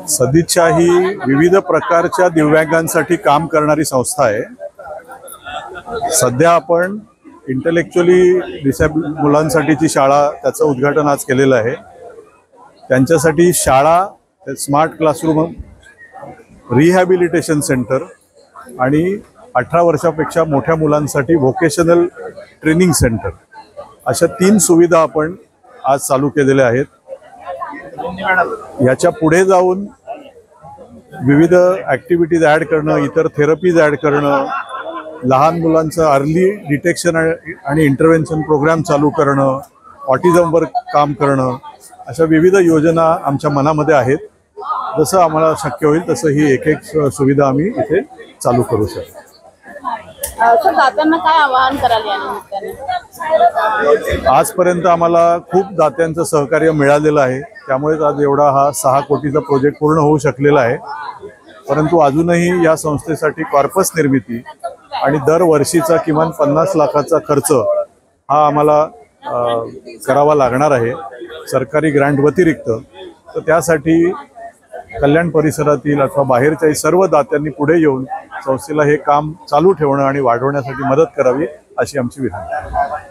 सदिच्छा ही विविध प्रकारच्या दिव्यांगांसाठी काम करणारी संस्था आहे। सध्या आपण इंटेलेक्चुअली डिसेबल मुलांसाठीची शाळा त्याचं उद्घाटन आज केलेलं आहे। त्यांच्यासाठी शाळा, स्मार्ट क्लासरूम, रिहॅबिलिटेशन सेंटर आणि 18 वर्षापेक्षा मोठ्या मुलांसाठी व्होकेशनल ट्रेनिंग सेंटर अशा 3 सुविधा आपण आज चालू केलेल्या आहेत। याच्या पुढे जाऊन विविध ॲक्टिव्हिटीज ॲड करणं, इतर थेरपीज ॲड करणं, लहान मुलांचं अर्ली डिटेक्शन आणि इंटरव्हेन्शन प्रोग्राम चालू करणं, ऑटिझमवर काम करणं, अशा विविध योजना आमच्या मनामध्ये आहेत। जसं आम्हाला शक्य होईल तसं ही एक सुविधा आम्ही इथे चालू करू शकतो। सर, दात्यांना काय आवाहन कराल या निमित्ताने? आजपर्यंत आम्हाला खूप दात्यांचं सहकार्य मिळालेलं आहे, त्यामुळेच आज एवढा हा 6 कोटीचा प्रोजेक्ट पूर्ण होऊ शकलेला आहे। परंतु अजूनही या संस्थेसाठी कॉर्पस निर्मिती आणि दरवर्षीचा किमान 50 लाखाचा खर्च हा आम्हाला करावा लागणार आहे सरकारी ग्रँट व्यतिरिक्त। तर त्यासाठी कल्याण परिसरातील अथवा बाहेरच्याही सर्व दात्यांनी पुढे येऊन संस्थेला हे काम चालू ठेवणं आणि वाढवण्यासाठी मदत करावी अशी आमची विनंती आहे।